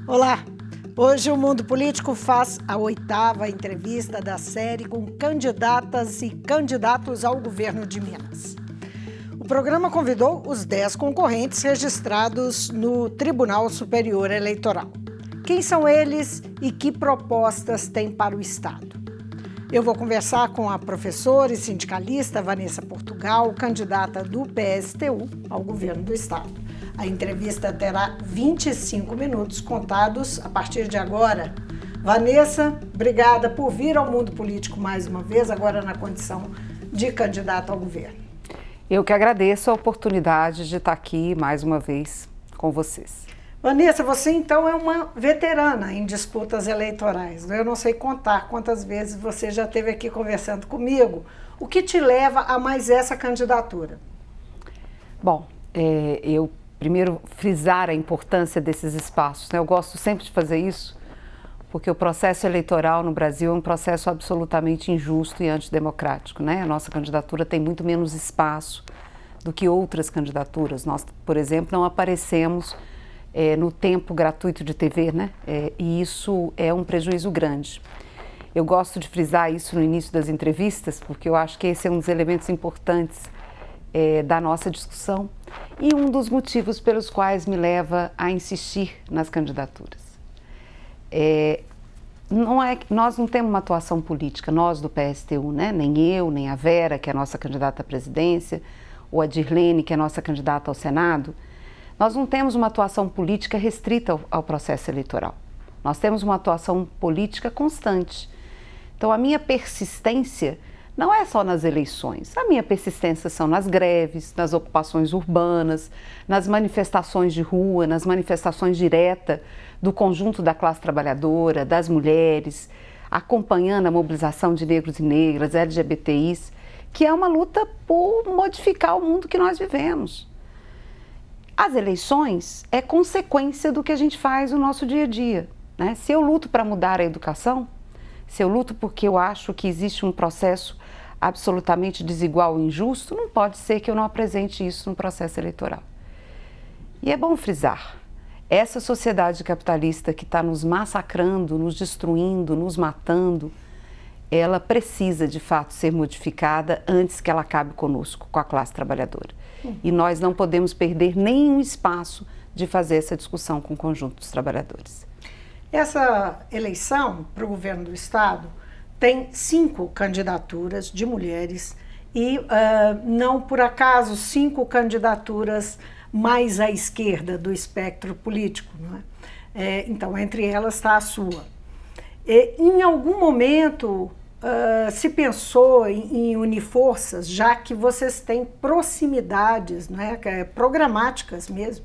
Olá! Hoje o Mundo Político faz a 8ª entrevista da série com candidatas e candidatos ao governo de Minas. O programa convidou os 10 concorrentes registrados no Tribunal Superior Eleitoral. Quem são eles e que propostas têm para o Estado? Eu vou conversar com a professora e sindicalista Vanessa Portugal, candidata do PSTU ao governo do Estado. A entrevista terá 25 minutos contados a partir de agora. Vanessa, obrigada por vir ao Mundo Político mais uma vez, agora na condição de candidata ao governo. Eu que agradeço a oportunidade de estar aqui mais uma vez com vocês. Vanessa, você então é uma veterana em disputas eleitorais. Eu não sei contar quantas vezes você já esteve aqui conversando comigo. O que te leva a mais essa candidatura? Bom, eu primeiro frisar a importância desses espaços, né? Eu gosto sempre de fazer isso, porque o processo eleitoral no Brasil é um processo absolutamente injusto e antidemocrático, né? A nossa candidatura tem muito menos espaço do que outras candidaturas. Nós, por exemplo, não aparecemos no tempo gratuito de TV, né? E isso é um prejuízo grande. Eu gosto de frisar isso no início das entrevistas, porque eu acho que esse é um dos elementos importantes da nossa discussão e um dos motivos pelos quais me leva a insistir nas candidaturas. Nós não temos uma atuação política, nós do PSTU, né? Nem eu, nem a Vera, que é a nossa candidata à presidência, ou a Dirlene, que é a nossa candidata ao Senado. Nós não temos uma atuação política restrita ao processo eleitoral. Nós temos uma atuação política constante. Então, a minha persistência não é só nas eleições. A minha persistência são nas greves, nas ocupações urbanas, nas manifestações de rua, nas manifestações diretas do conjunto da classe trabalhadora, das mulheres, acompanhando a mobilização de negros e negras, LGBTIs, que é uma luta por modificar o mundo que nós vivemos. As eleições é consequência do que a gente faz no nosso dia a dia, né? Se eu luto para mudar a educação, se eu luto porque eu acho que existe um processo absolutamente desigual e injusto, não pode ser que eu não apresente isso no processo eleitoral. E é bom frisar, essa sociedade capitalista que está nos massacrando, nos destruindo, nos matando, ela precisa de fato ser modificada antes que ela acabe conosco, com a classe trabalhadora. E nós não podemos perder nenhum espaço de fazer essa discussão com o conjunto dos trabalhadores. Essa eleição para o governo do Estado tem 5 candidaturas de mulheres e não por acaso 5 candidaturas mais à esquerda do espectro político, não é? Então, entre elas está a sua. Em algum momento se pensou em unir forças, já que vocês têm proximidades, não é? Programáticas mesmo?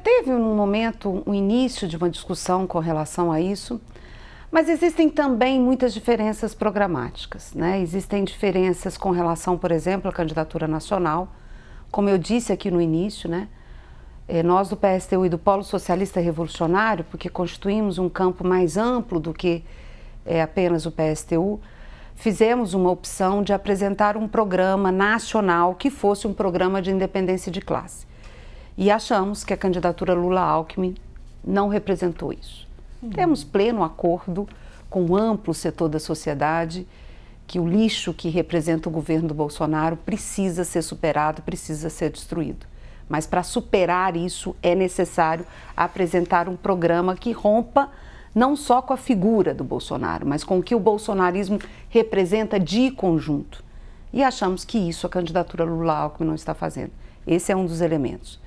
Teve um momento, um início de uma discussão com relação a isso, mas existem também muitas diferenças programáticas, né? Existem diferenças com relação, por exemplo, à candidatura nacional. Como eu disse aqui no início, né? Nós do PSTU e do Polo Socialista Revolucionário, porque constituímos um campo mais amplo do que apenas o PSTU, fizemos uma opção de apresentar um programa nacional que fosse um programa de independência de classe. E achamos que a candidatura Lula-Alckmin não representou isso. Temos pleno acordo com um amplo setor da sociedade que o lixo que representa o governo do Bolsonaro precisa ser superado, precisa ser destruído. Mas para superar isso é necessário apresentar um programa que rompa não só com a figura do Bolsonaro, mas com o que o bolsonarismo representa de conjunto. E achamos que isso a candidatura Lula-Alckmin não está fazendo. Esse é um dos elementos.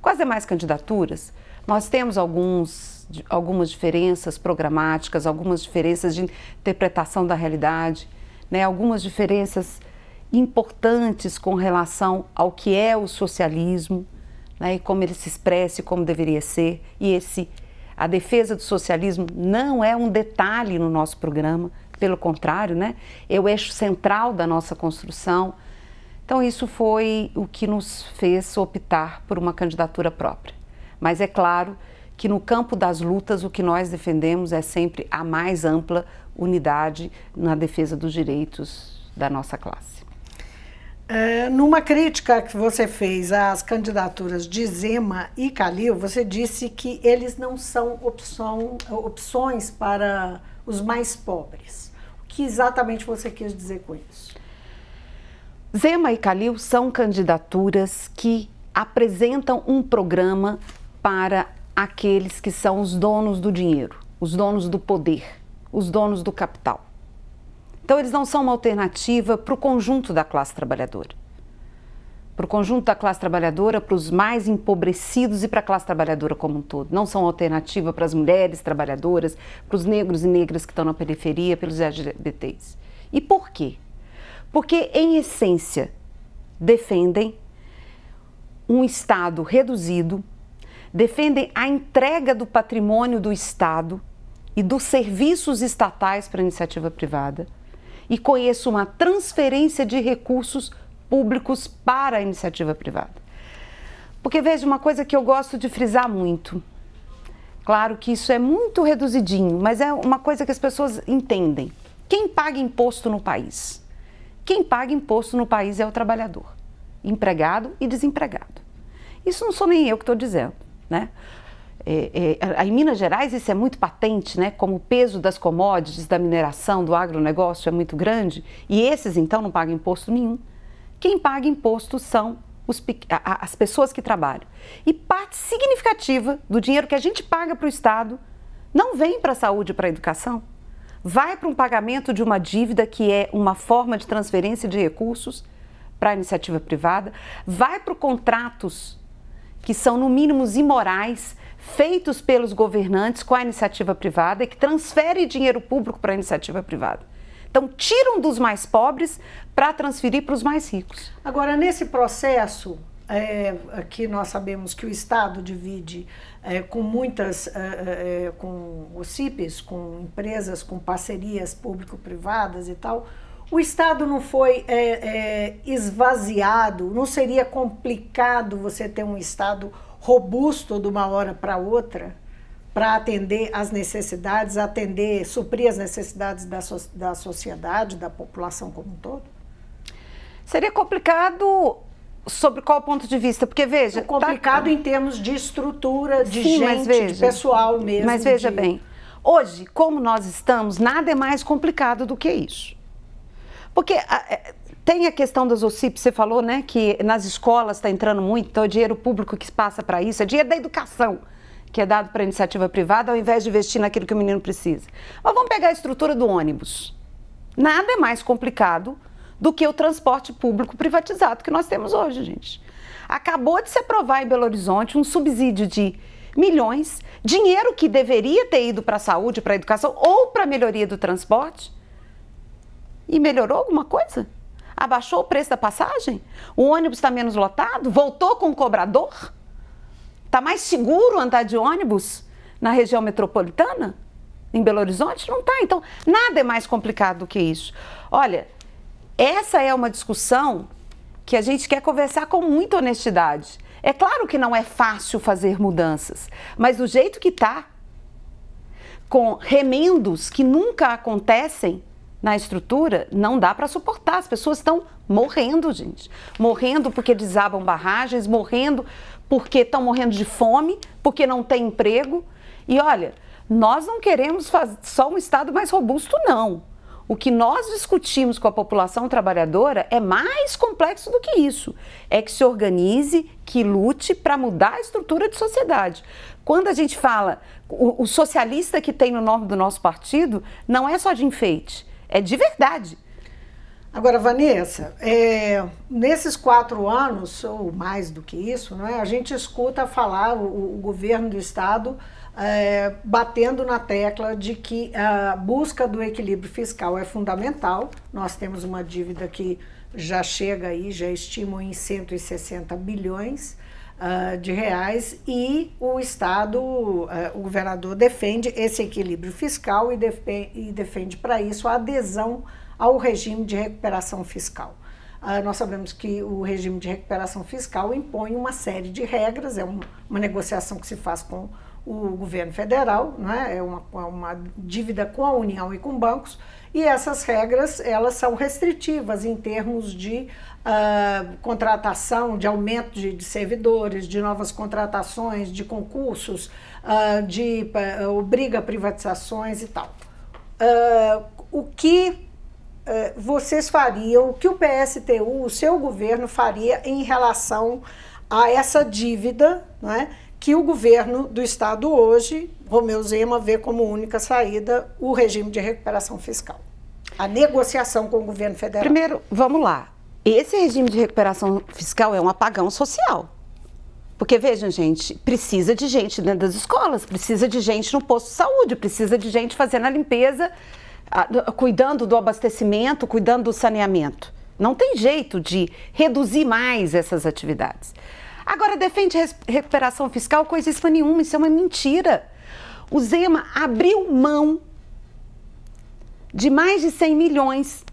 Com as demais candidaturas, nós temos algumas diferenças programáticas, algumas diferenças de interpretação da realidade, né? Algumas diferenças importantes com relação ao que é o socialismo, né? E como ele se expressa e como deveria ser. E a defesa do socialismo não é um detalhe no nosso programa, pelo contrário, né? É o eixo central da nossa construção. Então isso foi o que nos fez optar por uma candidatura própria. Mas é claro que no campo das lutas o que nós defendemos é sempre a mais ampla unidade na defesa dos direitos da nossa classe. Numa crítica que você fez às candidaturas de Zema e Calil, você disse que eles não são opções para os mais pobres. O que exatamente você quis dizer com isso? Zema e Calil são candidaturas que apresentam um programa para aqueles que são os donos do dinheiro, os donos do poder, os donos do capital. Então, eles não são uma alternativa para o conjunto da classe trabalhadora. Para o conjunto da classe trabalhadora, para os mais empobrecidos e para a classe trabalhadora como um todo. Não são alternativa para as mulheres trabalhadoras, para os negros e negras que estão na periferia, pelos LGBTs. E por quê? Porque, em essência, defendem um Estado reduzido, defendem a entrega do patrimônio do Estado e dos serviços estatais para a iniciativa privada, e com isso uma transferência de recursos públicos para a iniciativa privada. Porque veja, uma coisa que eu gosto de frisar muito, claro que isso é muito reduzidinho, mas é uma coisa que as pessoas entendem. Quem paga imposto no país? Quem paga imposto no país é o trabalhador, empregado e desempregado. Isso não sou nem eu que estou dizendo, né? Em Minas Gerais isso é muito patente, né? Como o peso das commodities, da mineração, do agronegócio é muito grande, e esses então não pagam imposto nenhum. Quem paga imposto são as pessoas que trabalham. E parte significativa do dinheiro que a gente paga para o Estado não vem para a saúde e para a educação, vai para um pagamento de uma dívida que é uma forma de transferência de recursos para a iniciativa privada, vai para contratos que são no mínimo imorais, feitos pelos governantes com a iniciativa privada e que transferem dinheiro público para a iniciativa privada. Então, tiram dos mais pobres para transferir para os mais ricos. Agora, nesse processo, aqui nós sabemos que o Estado divide com muitas, com os CIPs, com empresas, com parcerias público-privadas e tal. O Estado não foi esvaziado? Não seria complicado você ter um Estado robusto de uma hora para outra para atender às necessidades, suprir as necessidades da sociedade, da população como um todo? Seria complicado sobre qual ponto de vista? Porque, veja... Complicado em termos de estrutura, de Sim, gente, de pessoal mesmo. Mas veja bem, hoje, como nós estamos, nada é mais complicado do que isso. Porque tem a questão das OCIP, você falou, né, que nas escolas está entrando muito, então é dinheiro público que passa para isso, é dinheiro da educação que é dado para a iniciativa privada ao invés de investir naquilo que o menino precisa. Mas vamos pegar a estrutura do ônibus. Nada é mais complicado do que o transporte público privatizado que nós temos hoje, gente. Acabou de se aprovar em Belo Horizonte um subsídio de milhões, dinheiro que deveria ter ido para a saúde, para a educação ou para a melhoria do transporte. E melhorou alguma coisa? Abaixou o preço da passagem? O ônibus está menos lotado? Voltou com o cobrador? Está mais seguro andar de ônibus na região metropolitana? Em Belo Horizonte? Não está. Então, nada é mais complicado do que isso. Olha, essa é uma discussão que a gente quer conversar com muita honestidade. É claro que não é fácil fazer mudanças, mas do jeito que está, com remendos que nunca acontecem na estrutura, não dá para suportar. As pessoas estão morrendo, gente. Morrendo porque desabam barragens, morrendo porque estão morrendo de fome, porque não tem emprego. E olha, nós não queremos só um Estado mais robusto, não. O que nós discutimos com a população trabalhadora é mais complexo do que isso. É que se organize, que lute para mudar a estrutura de sociedade. Quando a gente fala, o socialista que tem no nome do nosso partido, não é só de enfeite, é de verdade. Agora, Vanessa, nesses 4 anos, ou mais do que isso, não é, a gente escuta falar o governo do Estado batendo na tecla de que a busca do equilíbrio fiscal é fundamental. Nós temos uma dívida que já chega aí, já estimam em 160 bilhões de reais, e o Estado, o governador defende esse equilíbrio fiscal e defende para isso a adesão ao regime de recuperação fiscal. Nós sabemos que o regime de recuperação fiscal impõe uma série de regras, é uma negociação que se faz com o governo federal, né? É uma dívida com a União e com bancos, e essas regras elas são restritivas em termos de contratação, de aumento de servidores, de novas contratações, de concursos, obriga a privatizações e tal. O que vocês fariam, o que o PSTU, o seu governo faria em relação a essa dívida, né, que o governo do estado hoje, Romeu Zema, vê como única saída o regime de recuperação fiscal? A negociação com o governo federal. Primeiro, vamos lá. Esse regime de recuperação fiscal é um apagão social. Porque, vejam, gente, precisa de gente dentro das escolas, precisa de gente no posto de saúde, precisa de gente fazendo a limpeza, cuidando do abastecimento, cuidando do saneamento. Não tem jeito de reduzir mais essas atividades. Agora, defende recuperação fiscal, coisíssima nenhuma, isso é uma mentira. O Zema abriu mão de mais de 100 milhões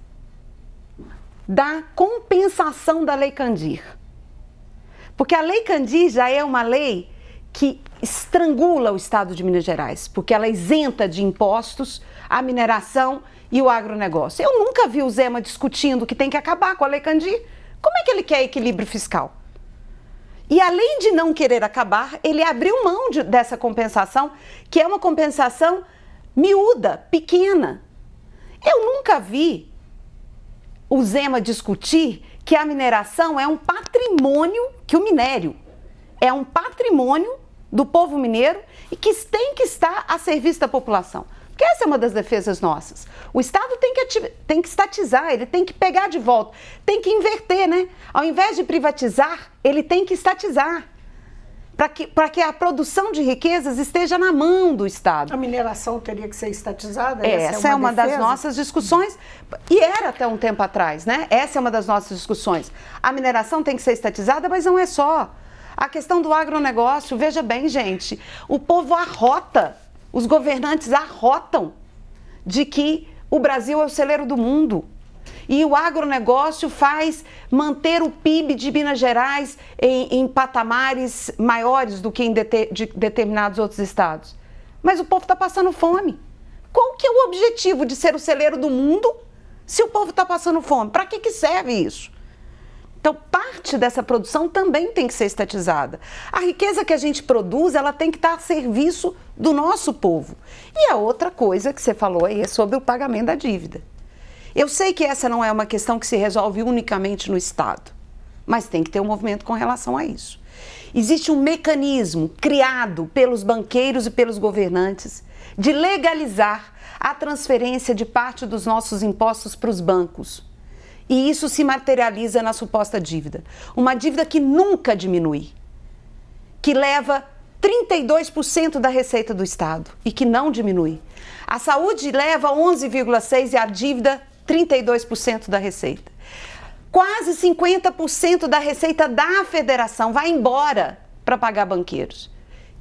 da compensação da Lei Candir. Porque a Lei Candir já é uma lei que estrangula o estado de Minas Gerais, porque ela isenta de impostos a mineração e o agronegócio. Eu nunca vi o Zema discutindo que tem que acabar com a Lei Candir. Como é que ele quer equilíbrio fiscal? E além de não querer acabar, ele abriu mão dessa compensação, que é uma compensação miúda, pequena. Eu nunca vi o Zema discutir que a mineração é um patrimônio, que o minério é um patrimônio do povo mineiro e que tem que estar a serviço da população. Porque essa é uma das defesas nossas. O Estado tem que estatizar, ele tem que pegar de volta, tem que inverter, né? Ao invés de privatizar, ele tem que estatizar, para que a produção de riquezas esteja na mão do Estado. A mineração teria que ser estatizada? Essa é uma das nossas discussões, e era até um tempo atrás, né? Essa é uma das nossas discussões. A mineração tem que ser estatizada, mas não é só. A questão do agronegócio, veja bem, gente, o povo arrota, os governantes arrotam de que o Brasil é o celeiro do mundo. E o agronegócio faz manter o PIB de Minas Gerais em patamares maiores do que em determinados outros estados. Mas o povo está passando fome. Qual que é o objetivo de ser o celeiro do mundo se o povo está passando fome? Para que serve isso? Então, parte dessa produção também tem que ser estatizada. A riqueza que a gente produz, ela tem que estar a serviço do nosso povo. E a outra coisa que você falou aí é sobre o pagamento da dívida. Eu sei que essa não é uma questão que se resolve unicamente no Estado, mas tem que ter um movimento com relação a isso. Existe um mecanismo criado pelos banqueiros e pelos governantes de legalizar a transferência de parte dos nossos impostos para os bancos. E isso se materializa na suposta dívida. Uma dívida que nunca diminui, que leva 32% da receita do Estado e que não diminui. A saúde leva 11,6% e a dívida 32% da receita. Quase 50% da receita da federação vai embora para pagar banqueiros.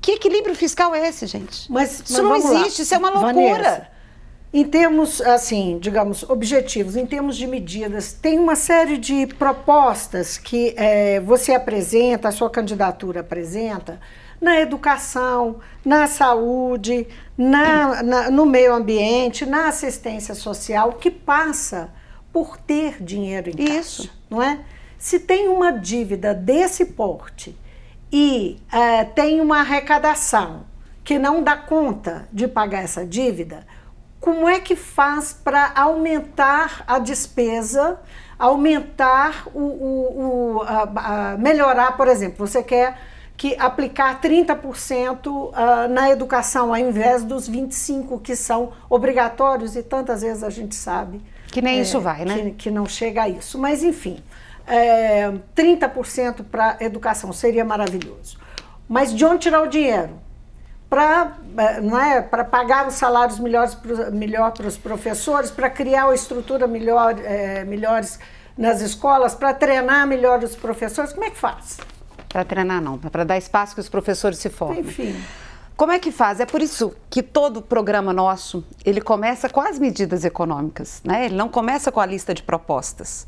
Que equilíbrio fiscal é esse, gente? Mas isso não existe, isso é uma loucura. Vanessa, em termos, assim, digamos, objetivos, em termos de medidas, tem uma série de propostas que você apresenta, a sua candidatura apresenta, na educação, na saúde, no meio ambiente, na assistência social, que passa por ter dinheiro em caixa. Isso. Não é? Se tem uma dívida desse porte e tem uma arrecadação que não dá conta de pagar essa dívida, como é que faz para aumentar a despesa, aumentar melhorar, por exemplo, você quer aplicar 30% na educação, ao invés dos 25% que são obrigatórios, e tantas vezes a gente sabe que nem isso vai, né? Que não chega a isso. Mas, enfim, 30% para educação seria maravilhoso. Mas de onde tirar o dinheiro? Para pagar os salários melhor para os professores, para criar uma estrutura melhores nas escolas, para treinar melhor os professores, como é que faz? Para treinar não, para dar espaço que os professores se formem. Enfim. Como é que faz? É por isso que todo programa nosso, ele começa com as medidas econômicas, né? Ele não começa com a lista de propostas.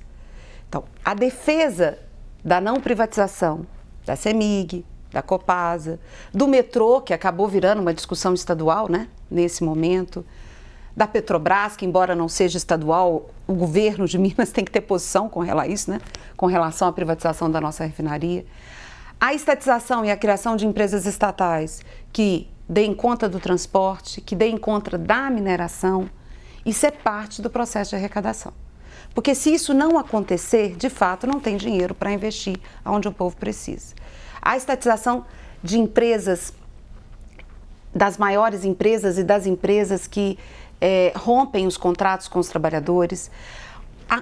Então, a defesa da não privatização, da CEMIG, da Copasa, do metrô, que acabou virando uma discussão estadual, né, nesse momento, da Petrobras, que embora não seja estadual, o governo de Minas tem que ter posição com relação a isso, né, com relação à privatização da nossa refinaria. A estatização e a criação de empresas estatais que deem conta do transporte, que deem conta da mineração, isso é parte do processo de arrecadação. Porque se isso não acontecer, de fato, não tem dinheiro para investir onde o povo precisa. A estatização de empresas, das maiores empresas e das empresas que rompem os contratos com os trabalhadores,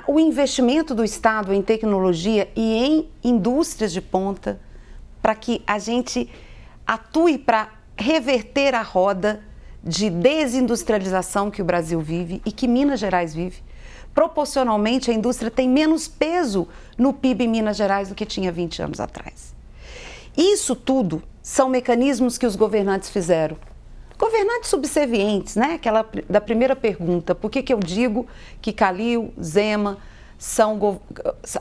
o investimento do Estado em tecnologia e em indústrias de ponta, para que a gente atue para reverter a roda de desindustrialização que o Brasil vive e que Minas Gerais vive. Proporcionalmente, a indústria tem menos peso no PIB em Minas Gerais do que tinha 20 anos atrás. Isso tudo são mecanismos que os governantes fizeram. Governantes subservientes, né? Aquela da primeira pergunta, por que eu digo que Calil, Zema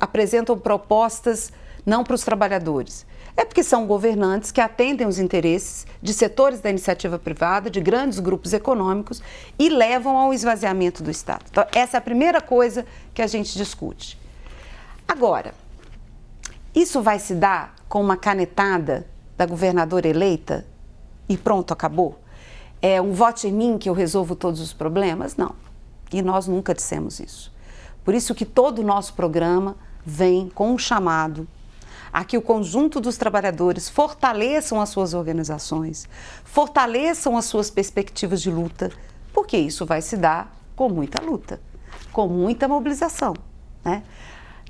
apresentam propostas não para os trabalhadores? É porque são governantes que atendem os interesses de setores da iniciativa privada, de grandes grupos econômicos e levam ao esvaziamento do Estado. Então, essa é a primeira coisa que a gente discute. Agora, isso vai se dar com uma canetada da governadora eleita e pronto, acabou? É um vote em mim que eu resolvo todos os problemas? Não. E nós nunca dissemos isso. Por isso que todo o nosso programa vem com um chamado a que o conjunto dos trabalhadores fortaleçam as suas organizações, fortaleçam as suas perspectivas de luta, porque isso vai se dar com muita luta, com muita mobilização, né?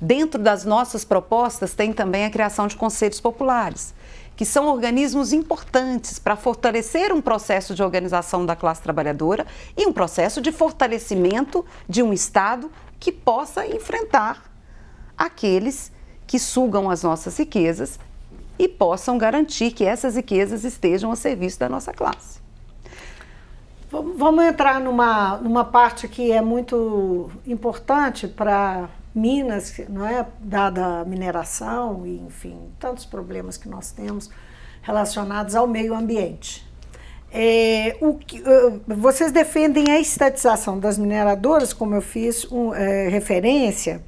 Dentro das nossas propostas tem também a criação de conselhos populares, que são organismos importantes para fortalecer um processo de organização da classe trabalhadora e um processo de fortalecimento de um Estado que possa enfrentar aqueles que sugam as nossas riquezas e possam garantir que essas riquezas estejam a serviço da nossa classe. Vamos entrar numa parte que é muito importante para Minas, não é? Dada a mineração e, enfim, tantos problemas que nós temos relacionados ao meio ambiente. Vocês defendem a estatização das mineradoras, como eu fiz referência.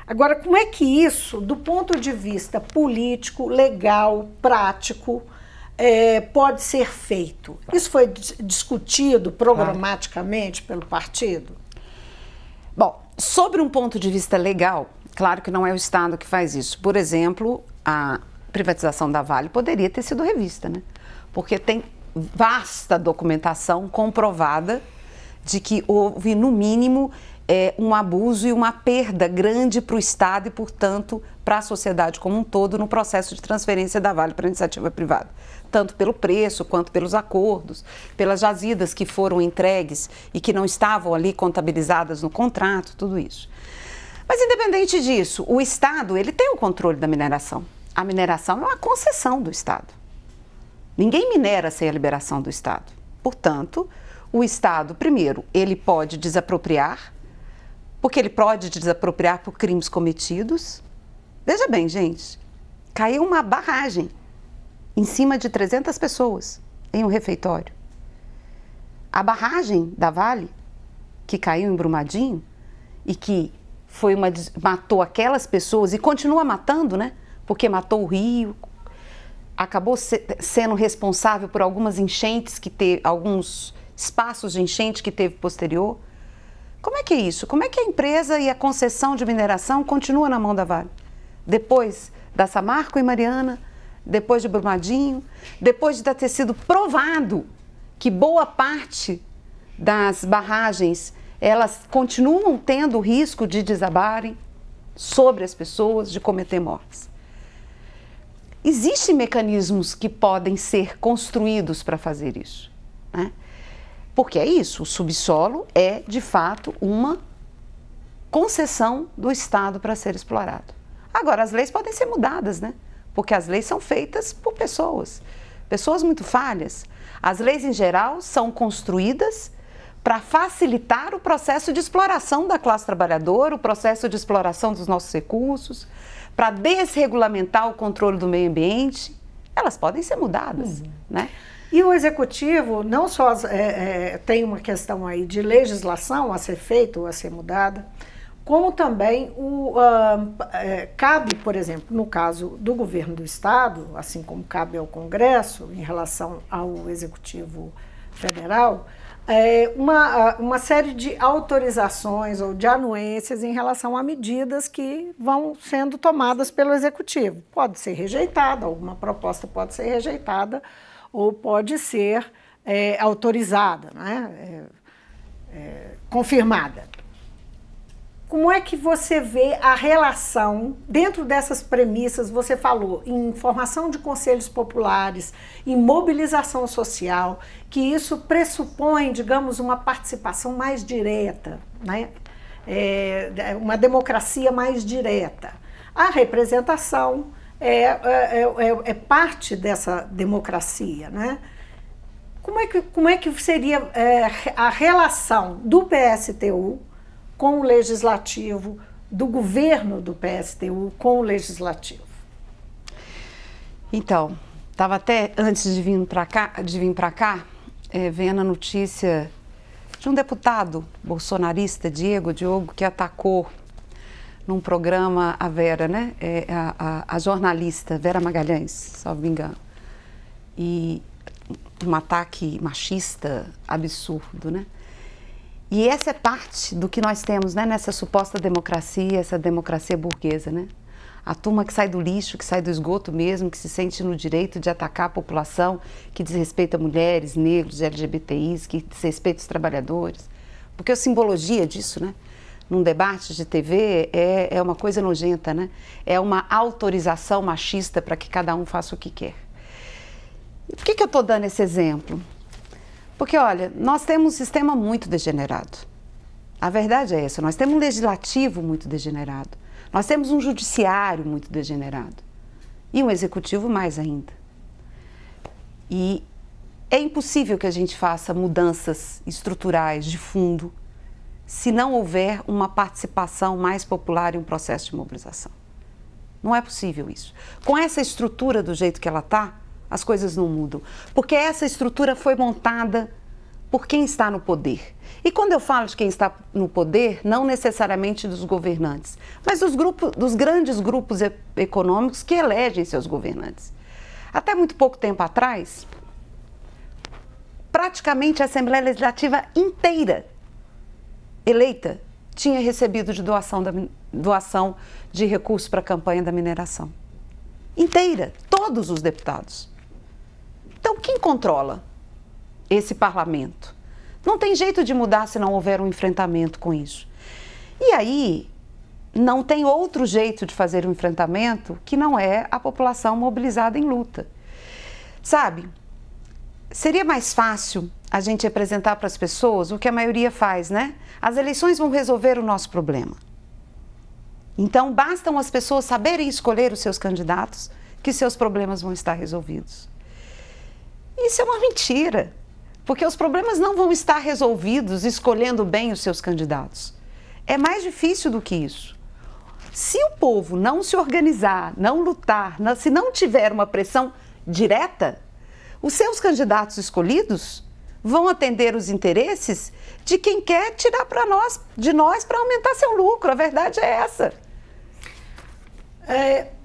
Agora, como é que isso, do ponto de vista político, legal, prático, pode ser feito? Isso foi discutido programaticamente pelo partido? Bom, sobre um ponto de vista legal, claro que não é o Estado que faz isso. Por exemplo, a privatização da Vale poderia ter sido revista, né? Porque tem vasta documentação comprovada de que houve, no mínimo, um abuso e uma perda grande para o Estado e, portanto, para a sociedade como um todo no processo de transferência da Vale para a iniciativa privada. Tanto pelo preço, quanto pelos acordos, pelas jazidas que foram entregues e que não estavam ali contabilizadas no contrato, tudo isso. Mas, independente disso, o Estado, ele tem o controle da mineração. A mineração é uma concessão do Estado. Ninguém minera sem a liberação do Estado. Portanto, o Estado, primeiro, ele pode desapropriar, porque ele pode desapropriar por crimes cometidos. Veja bem, gente, caiu uma barragem em cima de 300 pessoas em um refeitório. A barragem da Vale, que caiu em Brumadinho e que matou aquelas pessoas e continua matando, né? Porque matou o rio, acabou sendo responsável por algumas enchentes que teve, alguns espaços de enchente que teve posterior. Como é que é isso? Como é que a empresa e a concessão de mineração continua na mão da Vale? Depois da Samarco e Mariana, depois de Brumadinho, depois de ter sido provado que boa parte das barragens, elas continuam tendo o risco de desabarem sobre as pessoas, de cometer mortes. Existem mecanismos que podem ser construídos para fazer isso, né? Porque é isso, o subsolo é, de fato, uma concessão do Estado para ser explorado. Agora, as leis podem ser mudadas, né? Porque as leis são feitas por pessoas muito falhas. As leis, em geral, são construídas para facilitar o processo de exploração da classe trabalhadora, o processo de exploração dos nossos recursos, para desregulamentar o controle do meio ambiente, elas podem ser mudadas, né? E o executivo não só tem uma questão aí de legislação a ser feita ou a ser mudada, como também cabe, por exemplo, no caso do governo do estado, assim como cabe ao Congresso em relação ao executivo federal, uma série de autorizações ou de anuências em relação a medidas que vão sendo tomadas pelo executivo. Pode ser rejeitada, alguma proposta pode ser rejeitada ou pode ser autorizada, né? Confirmada. Como é que você vê a relação, dentro dessas premissas, você falou em formação de conselhos populares, em mobilização social, que isso pressupõe, digamos, uma participação mais direta, né? Uma democracia mais direta. A representação é parte dessa democracia, né? Como é que seria a relação do PSTU com o legislativo, do governo do PSTU com o legislativo? Então, estava até antes de vir para cá, vendo a notícia de um deputado bolsonarista, Diogo, que atacou num programa a Vera, né? A jornalista Vera Magalhães, salvo me engano. E um ataque machista absurdo, né? E essa é parte do que nós temos, né, nessa suposta democracia, essa democracia burguesa, né? A turma que sai do lixo, que sai do esgoto mesmo, que se sente no direito de atacar a população, que desrespeita mulheres, negros, LGBTIs, que desrespeita os trabalhadores. Porque a simbologia disso, né, num debate de TV é uma coisa nojenta, né? É uma autorização machista para que cada um faça o que quer. E por que eu estou dando esse exemplo? Porque, olha, nós temos um sistema muito degenerado. A verdade é essa, nós temos um legislativo muito degenerado. Nós temos um judiciário muito degenerado. E um executivo mais ainda. E é impossível que a gente faça mudanças estruturais de fundo se não houver uma participação mais popular em um processo de mobilização. Não é possível isso. Com essa estrutura do jeito que ela está, as coisas não mudam, porque essa estrutura foi montada por quem está no poder. E quando eu falo de quem está no poder, não necessariamente dos governantes, mas dos grandes grupos econômicos que elegem seus governantes. Até muito pouco tempo atrás, praticamente a Assembleia Legislativa inteira eleita tinha recebido de doação de recursos para a campanha da mineração. Inteira, todos os deputados. Então, quem controla esse parlamento? Não tem jeito de mudar se não houver um enfrentamento com isso. E aí, não tem outro jeito de fazer um enfrentamento que não é a população mobilizada em luta. Sabe, seria mais fácil a gente apresentar para as pessoas o que a maioria faz, né? As eleições vão resolver o nosso problema. Então, bastam as pessoas saberem escolher os seus candidatos que seus problemas vão estar resolvidos. Isso é uma mentira, porque os problemas não vão estar resolvidos escolhendo bem os seus candidatos. É mais difícil do que isso. Se o povo não se organizar, não lutar, se não tiver uma pressão direta, os seus candidatos escolhidos vão atender os interesses de quem quer tirar de nós para aumentar seu lucro. A verdade é essa.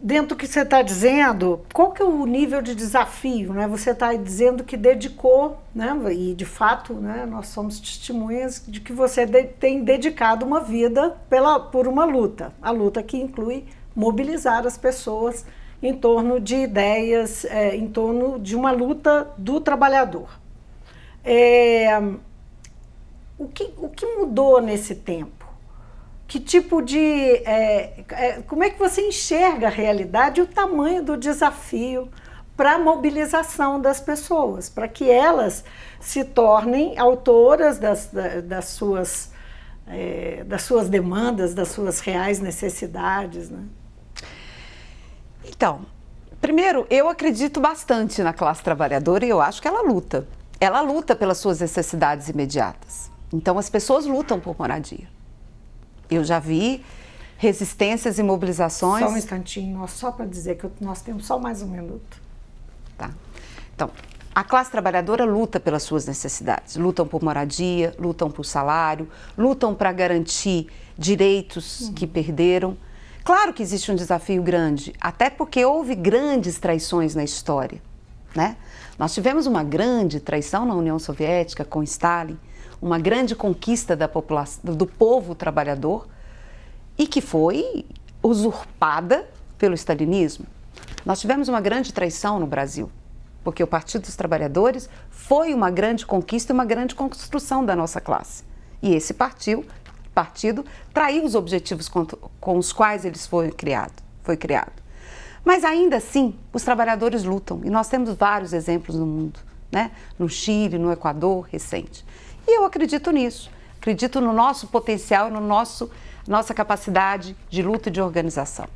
Dentro do que você está dizendo, qual que é o nível de desafio, né? Você está dizendo que dedicou, né? E de fato, né, nós somos testemunhas de que você tem dedicado uma vida por uma luta. A luta que inclui mobilizar as pessoas em torno de ideias, em torno de uma luta do trabalhador. O que mudou nesse tempo? Que tipo de... como é que você enxerga a realidade e o tamanho do desafio para a mobilização das pessoas, para que elas se tornem autoras das suas demandas, das suas reais necessidades, né? Então, primeiro, eu acredito bastante na classe trabalhadora e eu acho que ela luta. Ela luta pelas suas necessidades imediatas. Então, as pessoas lutam por moradia. Eu já vi resistências e mobilizações... Só um instantinho, só para dizer que nós temos só mais um minuto. Tá? Então, a classe trabalhadora luta pelas suas necessidades, lutam por moradia, lutam por salário, lutam para garantir direitos que perderam. Claro que existe um desafio grande, até porque houve grandes traições na história, né? Nós tivemos uma grande traição na União Soviética com Stalin, uma grande conquista da população, do povo trabalhador, e que foi usurpada pelo stalinismo. Nós tivemos uma grande traição no Brasil, porque o Partido dos Trabalhadores foi uma grande conquista e uma grande construção da nossa classe. E esse partido traiu os objetivos com os quais ele foi criado. Mas ainda assim, os trabalhadores lutam, e nós temos vários exemplos no mundo, né? No Chile, no Equador, recente. E eu acredito nisso, acredito no nosso potencial e nossa capacidade de luta e de organização.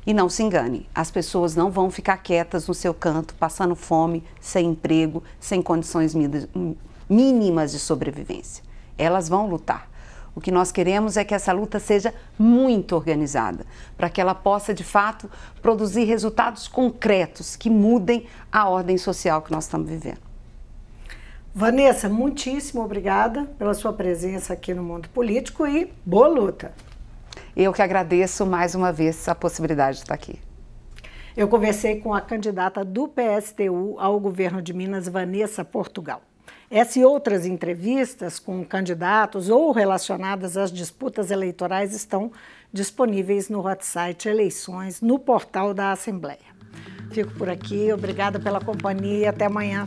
E não se engane, as pessoas não vão ficar quietas no seu canto, passando fome, sem emprego, sem condições mínimas de sobrevivência. Elas vão lutar. O que nós queremos é que essa luta seja muito organizada, para que ela possa, de fato, produzir resultados concretos que mudem a ordem social que nós estamos vivendo. Vanessa, muitíssimo obrigada pela sua presença aqui no Mundo Político e boa luta! Eu que agradeço mais uma vez a possibilidade de estar aqui. Eu conversei com a candidata do PSTU ao governo de Minas, Vanessa Portugal. Essa e outras entrevistas com candidatos ou relacionadas às disputas eleitorais estão disponíveis no website Eleições, no portal da Assembleia. Fico por aqui, obrigada pela companhia e até amanhã.